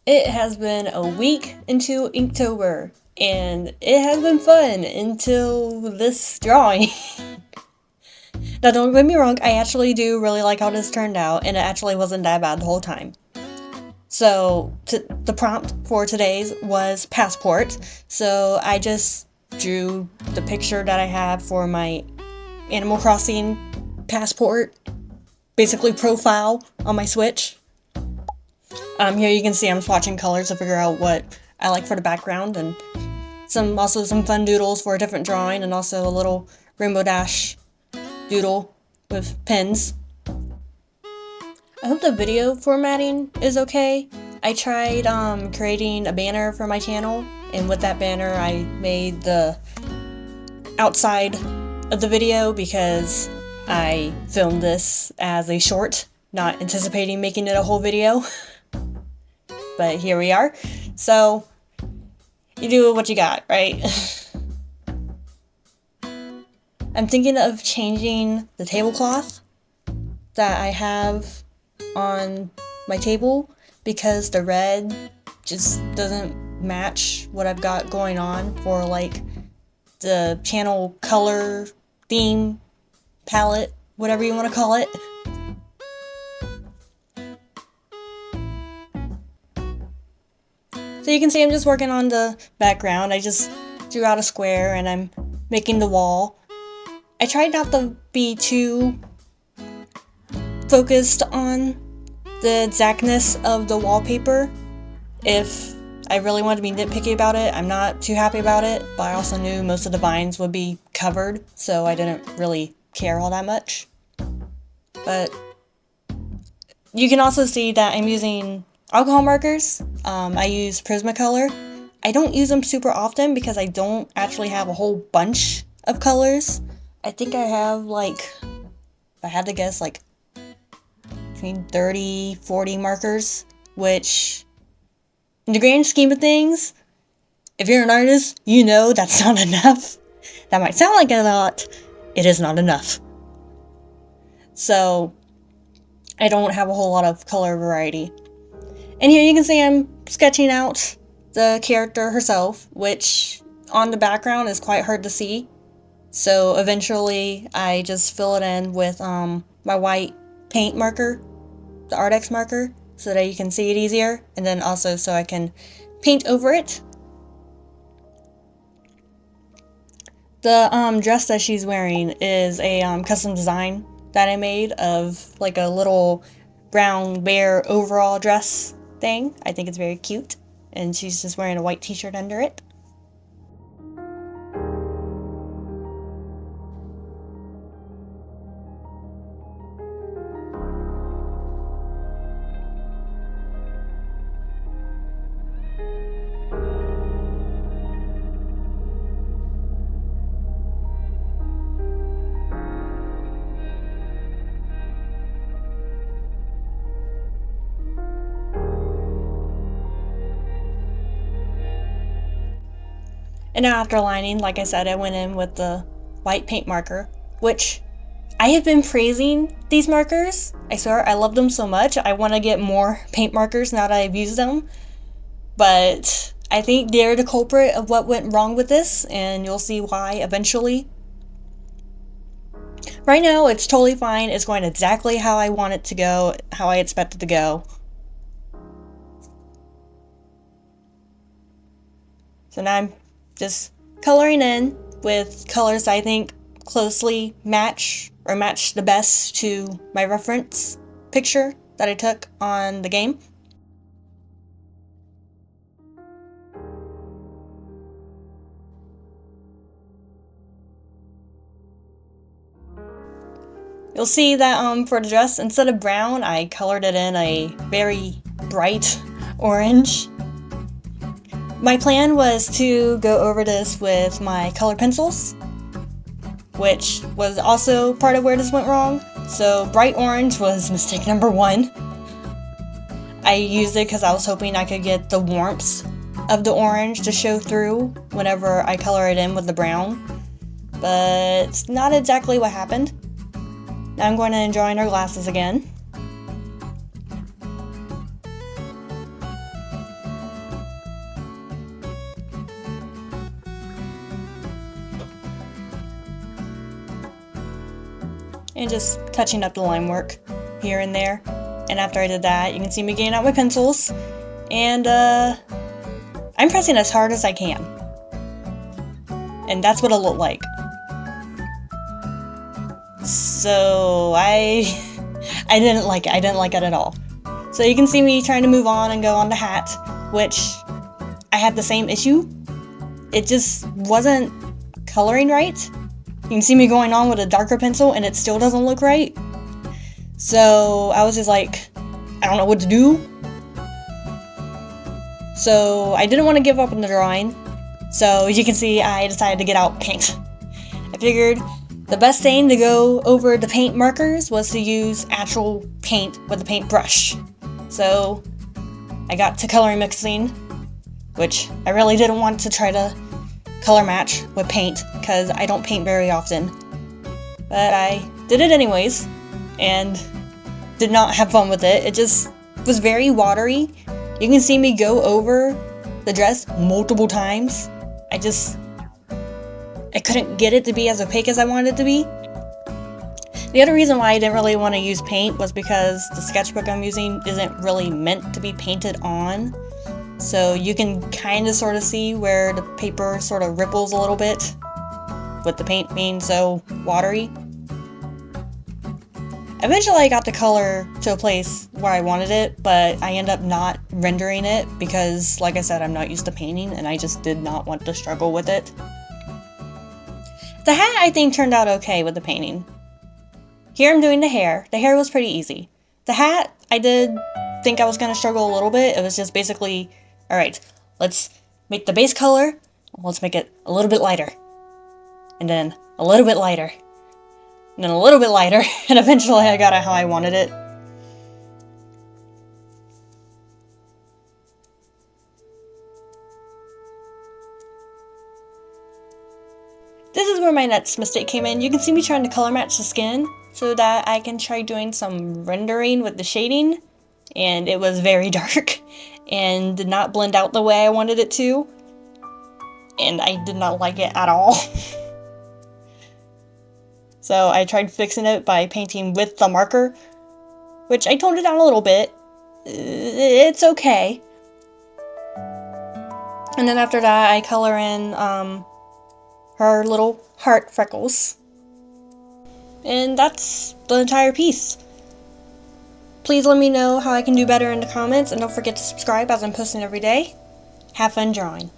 It has been a week into Inktober, and it has been fun until this drawing. Now, don't get me wrong, I actually do really like how this turned out, and it actually wasn't that bad the whole time. So, the prompt for today's was passport, so I just drew the picture that I have for my Animal Crossing passport, basically profile on my Switch. Here you can see I'm swatching colors to figure out what I like for the background, and also some fun doodles for a different drawing, and also a little Rainbow Dash doodle with pins. I hope the video formatting is okay. I tried creating a banner for my channel, and with that banner I made the outside of the video because I filmed this as a short, not anticipating making it a whole video. But here we are. So, you do what you got, right? I'm thinking of changing the tablecloth that I have on my table because the red just doesn't match what I've got going on for like the channel color, theme, palette, whatever you want to call it. So you can see I'm just working on the background. I just drew out a square and I'm making the wall. I tried not to be too focused on the exactness of the wallpaper. If I really wanted to be nitpicky about it, I'm not too happy about it, but I also knew most of the vines would be covered, so I didn't really care all that much. But you can also see that I'm using alcohol markers. I use Prismacolor. I don't use them super often because I don't actually have a whole bunch of colors. I think I have like, if I had to guess, like between 30, 40 markers, which in the grand scheme of things, if you're an artist, you know that's not enough. That might sound like a lot. It is not enough. So I don't have a whole lot of color variety. And here you can see I'm sketching out the character herself, which on the background is quite hard to see. So eventually I just fill it in with my white paint marker, the Artex marker, so that you can see it easier, and then also so I can paint over it. The dress that she's wearing is a custom design that I made of like a little brown bear overall dress thing. I think it's very cute, and she's just wearing a white t-shirt under it. And now after lining, like I said, I went in with the white paint marker, which I have been praising these markers. I swear, I love them so much. I want to get more paint markers now that I've used them. But I think they're the culprit of what went wrong with this, and you'll see why eventually. Right now, it's totally fine. It's going exactly how I want it to go, how I expect it to go. So now I'm just coloring in with colors I think closely match the best to my reference picture that I took on the game. You'll see that for the dress, instead of brown, I colored it in a very bright orange. My plan was to go over this with my colored pencils, which was also part of where this went wrong. So bright orange was mistake number one. I used it because I was hoping I could get the warmth of the orange to show through whenever I color it in with the brown, but it's not exactly what happened. Now I'm going to join our glasses again. and just touching up the line work here and there. And after I did that, you can see me getting out my pencils, and I'm pressing as hard as I can. And that's what it looked like. So I didn't like it. I didn't like it at all. So you can see me trying to move on and go on the hat, which I had the same issue. It just wasn't coloring right. You can see me going on with a darker pencil and it still doesn't look right. So I was just like, I don't know what to do. So I didn't want to give up on the drawing. So as you can see, I decided to get out paint. I figured the best thing to go over the paint markers was to use actual paint with a paintbrush. So I got to color mixing, which I really didn't want to try to color match with paint because I don't paint very often. But I did it anyways and did not have fun with it. It just was very watery. You can see me go over the dress multiple times. I couldn't get it to be as opaque as I wanted it to be. The other reason why I didn't really want to use paint was because the sketchbook I'm using isn't really meant to be painted on. So you can kind of sort of see where the paper sort of ripples a little bit with the paint being so watery. Eventually I got the color to a place where I wanted it, but I ended up not rendering it because, like I said, I'm not used to painting and I just did not want to struggle with it. The hat, I think, turned out okay with the painting. Here I'm doing the hair. The hair was pretty easy. The hat, I did think I was going to struggle a little bit. It was just basically, alright, let's make the base color, let's make it a little bit lighter. And then a little bit lighter. And then a little bit lighter. And eventually I got it how I wanted it. This is where my next mistake came in. You can see me trying to color match the skin so that I can try doing some rendering with the shading, and it was very dark and did not blend out the way I wanted it to, and I did not like it at all. So I tried fixing it by painting with the marker, which I toned it down a little bit. It's okay. And then after that I color in her little heart freckles. And that's the entire piece. Please let me know how I can do better in the comments, and don't forget to subscribe as I'm posting every day. Have fun drawing.